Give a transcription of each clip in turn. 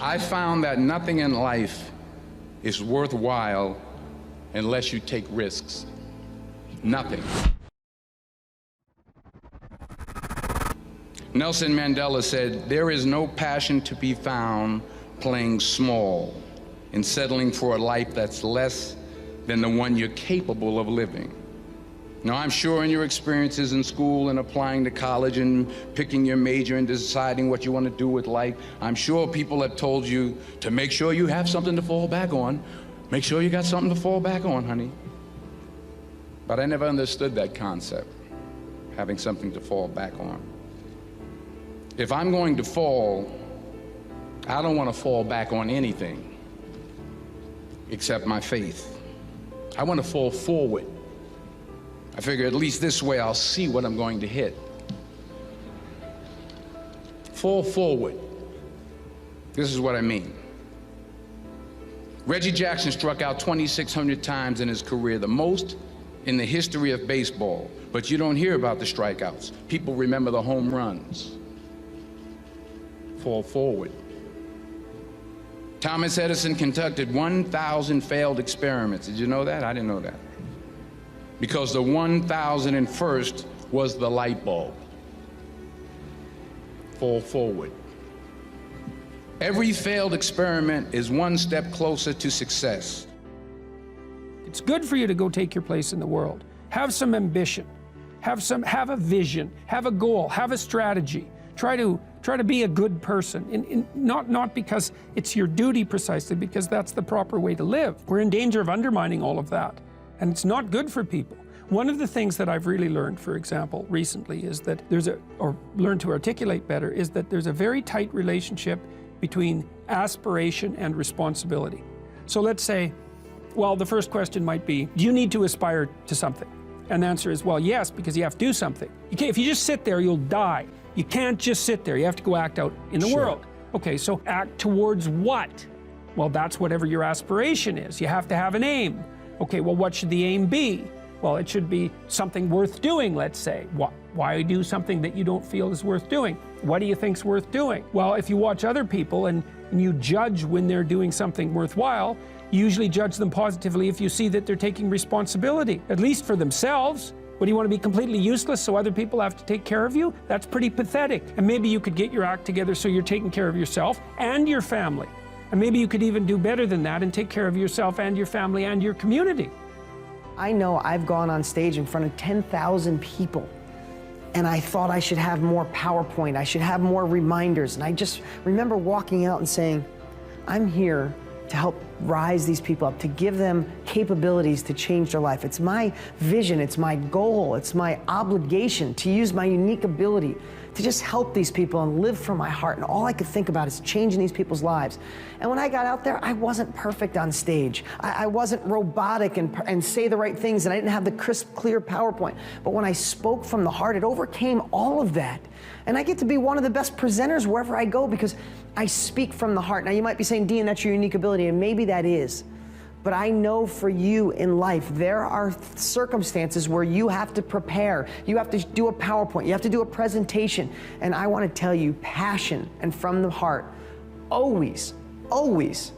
I found that nothing in life is worthwhile unless you take risks. Nothing. Nelson Mandela said, "There is no passion to be found playing small and settling for a life that's less than the one you're capable of living." Now, I'm sure in your experiences in school and applying to college and picking your major and deciding what you want to do with life, I'm sure people have told you to make sure you have something to fall back on. Make sure you got something to fall back on, honey. But I never understood that concept, having something to fall back on. If I'm going to fall, I don't want to fall back on anything except my faith. I want to fall forward. I figure at least this way I'll see what I'm going to hit. Fall forward. This is what I mean. Reggie Jackson struck out 2,600 times in his career, the most in the history of baseball. But you don't hear about the strikeouts. People remember the home runs. Fall forward. Thomas Edison conducted 1,000 failed experiments. Did you know that? I didn't know that. Because the 1,001st was the light bulb. Fall forward. Every failed experiment is one step closer to success. It's good for you to go take your place in the world. Have some ambition. Have a vision. Have a goal. Have a strategy. Try to be a good person. Not because it's your duty precisely, because that's the proper way to live. We're in danger of undermining all of that. And it's not good for people. One of the things that I've really learned, for example, recently is that learned to articulate better, is that there's a very tight relationship between aspiration and responsibility. So let's say, well, the first question might be, do you need to aspire to something? And the answer is, well, yes, because you have to do something. If you just sit there, you'll die. You can't just sit there. You have to go act out in the world. Okay, so act towards what? Well, that's whatever your aspiration is. You have to have an aim. Okay, well, what should the aim be? Well, it should be something worth doing, let's say. Why do something that you don't feel is worth doing? What do you think's worth doing? Well, if you watch other people and you judge when they're doing something worthwhile, you usually judge them positively if you see that they're taking responsibility, at least for themselves. What, do you want to be completely useless so other people have to take care of you? That's pretty pathetic. And maybe you could get your act together so you're taking care of yourself and your family. And maybe you could even do better than that and take care of yourself and your family and your community. I know I've gone on stage in front of 10,000 people and I thought I should have more PowerPoint, I should have more reminders. And I just remember walking out and saying, I'm here to help rise these people up, to give them capabilities to change their life. It's my vision, it's my goal, it's my obligation to use my unique ability to just help these people and live from my heart. And all I could think about is changing these people's lives. And when I got out there, I wasn't perfect on stage. I wasn't robotic and say the right things, and I didn't have the crisp, clear PowerPoint. But when I spoke from the heart, it overcame all of that. And I get to be one of the best presenters wherever I go because I speak from the heart. Now you might be saying, Dean, that's your unique ability, and maybe that is. But I know for you in life, there are circumstances where you have to prepare. You have to do a PowerPoint. You have to do a presentation. And I want to tell you, passion and from the heart always, always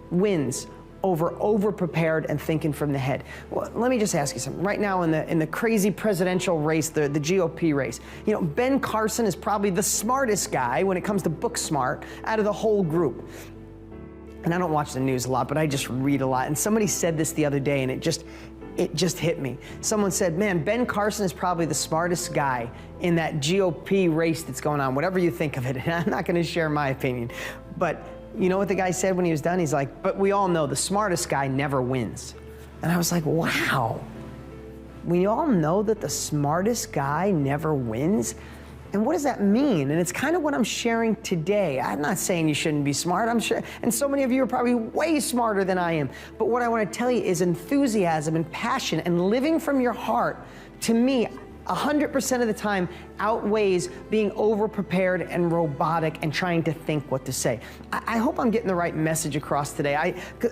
wins over prepared and thinking from the head. Well, let me just ask you something. Right now in the crazy presidential race, the GOP race, you know, Ben Carson is probably the smartest guy when it comes to book smart out of the whole group. And I don't watch the news a lot, but I just read a lot. And somebody said this the other day, and it just hit me. Someone said, man, Ben Carson is probably the smartest guy in that GOP race that's going on, whatever you think of it. And I'm not going to share my opinion. But you know what the guy said when he was done? He's like, but we all know the smartest guy never wins. And I was like, wow. We all know that the smartest guy never wins? And what does that mean? And it's kind of what I'm sharing today. I'm not saying you shouldn't be smart, I'm sure, and so many of you are probably way smarter than I am. But what I want to tell you is enthusiasm and passion and living from your heart, to me, 100% of the time outweighs being over-prepared and robotic and trying to think what to say. I hope I'm getting the right message across today.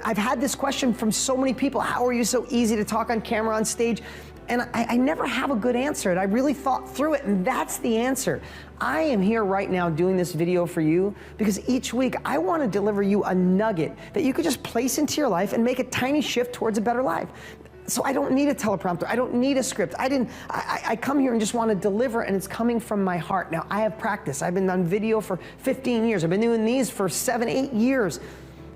I've had this question from so many people. How are you so easy to talk on camera, on stage? And I never have a good answer, and I really thought through it, and that's the answer. I am here right now doing this video for you because each week I want to deliver you a nugget that you could just place into your life and make a tiny shift towards a better life. So I don't need a teleprompter, I don't need a script. I come here and just want to deliver, and it's coming from my heart. Now, I have practice. I've been on video for 15 years. I've been doing these for 7, 8 years.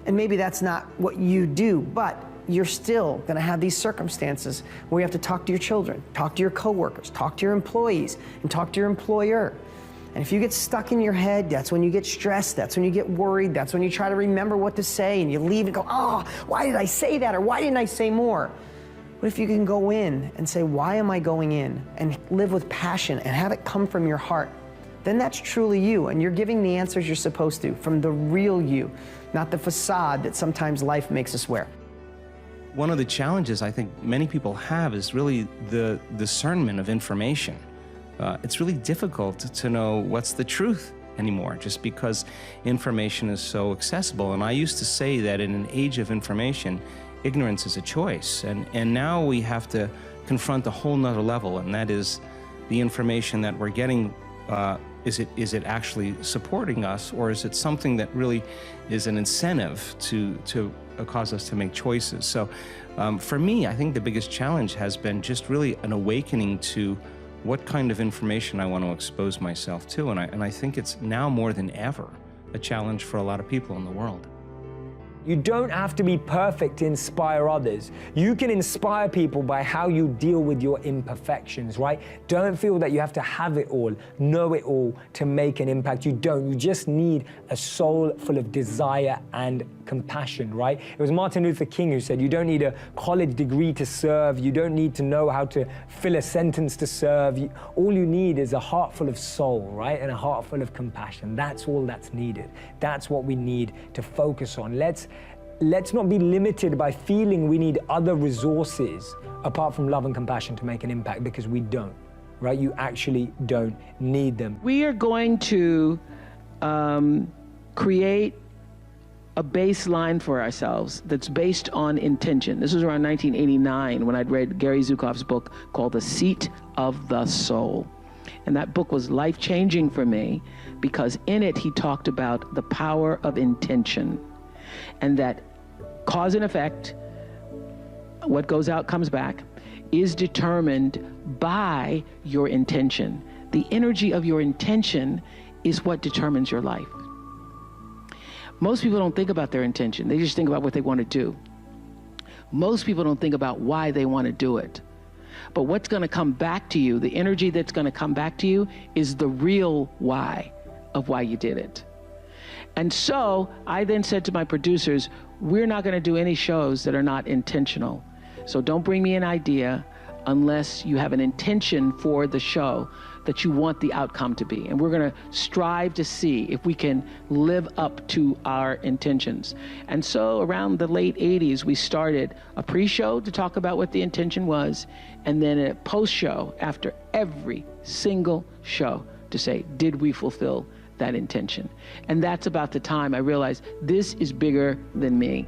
And maybe that's not what you do, but you're still gonna have these circumstances where you have to talk to your children, talk to your coworkers, talk to your employees, and talk to your employer. And if you get stuck in your head, that's when you get stressed, that's when you get worried, that's when you try to remember what to say, and you leave and go, oh, why did I say that, or why didn't I say more? What if you can go in and say, why am I going in? And live with passion and have it come from your heart. Then that's truly you, and you're giving the answers you're supposed to, from the real you, not the facade that sometimes life makes us wear. One of the challenges I think many people have is really the discernment of information. It's really difficult to know what's the truth anymore, just because information is so accessible. And I used to say that in an age of information, ignorance is a choice. And now we have to confront a whole nother level, and that is the information that we're getting. Is it actually supporting us, or is it something that really is an incentive to cause us to make choices? So for me, I think the biggest challenge has been just really an awakening to what kind of information I want to expose myself to. And I think it's now more than ever a challenge for a lot of people in the world. You don't have to be perfect to inspire others. You can inspire people by how you deal with your imperfections, right? Don't feel that you have to have it all, know it all to make an impact. You don't. You just need a soul full of desire and compassion, right? It was Martin Luther King who said, you don't need a college degree to serve. You don't need to know how to fill a sentence to serve. All you need is a heart full of soul, right? And a heart full of compassion. That's all that's needed. That's what we need to focus on. Let's not be limited by feeling we need other resources apart from love and compassion to make an impact, because we don't, right? You actually don't need them. We are going to create a baseline for ourselves that's based on intention. This was around 1989 when I'd read Gary Zukav's book called The Seat of the Soul. And that book was life-changing for me because in it he talked about the power of intention, and that cause and effect, what goes out comes back, is determined by your intention. The energy of your intention is what determines your life. Most people don't think about their intention. They just think about what they want to do. Most people don't think about why they want to do it. But what's going to come back to you, the energy that's going to come back to you, is the real why of why you did it. And so I then said to my producers, we're not going to do any shows that are not intentional. So don't bring me an idea unless you have an intention for the show that you want the outcome to be. And we're going to strive to see if we can live up to our intentions. And so around the late 80s, we started a pre-show to talk about what the intention was, and then a post-show after every single show to say, did we fulfill that intention? And that's about the time I realized this is bigger than me.